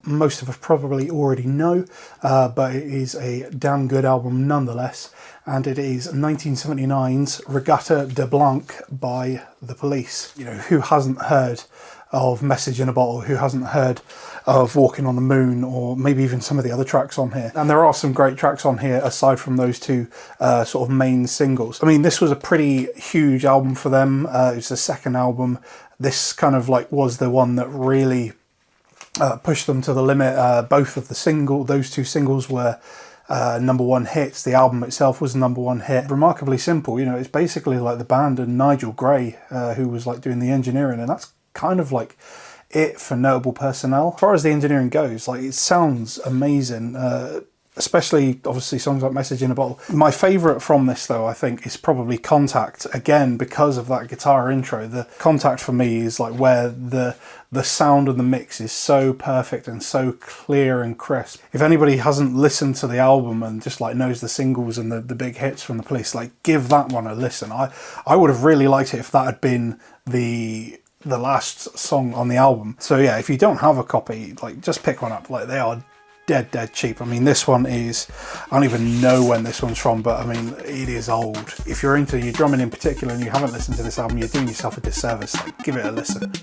most of us probably already know, but it is a damn good album nonetheless. And it is 1979's Regatta de Blanc by The Police. You know, who hasn't heard of Message in a Bottle? Who hasn't heard of Walking on the Moon, or maybe even some of the other tracks on here? And there are some great tracks on here aside from those two sort of main singles. I mean, this was a pretty huge album for them. It was the second album. This kind of like was the one that really pushed them to the limit. Both of those two singles were #1 hits. The album itself was a #1 hit. Remarkably simple, you know, it's basically like the band and Nigel Gray, who was like doing the engineering, and that's kind of like it for notable personnel. As far as the engineering goes, like, it sounds amazing, especially obviously songs like Message in a Bottle. My favourite from this though, I think, is probably Contact, again because of that guitar intro. The Contact for me is like where the sound of the mix is so perfect and so clear and crisp. If anybody hasn't listened to the album and just like knows the singles and the big hits from The Police, like, give that one a listen. I would have really liked it if that had been the last song on the album. So yeah, if you don't have a copy, like, just pick one up. Like, they are dead cheap. I mean, this one is, I don't even know when this one's from, but I mean, it is old. If you're into your drumming in particular and you haven't listened to this album, you're doing yourself a disservice. Like, give it a listen.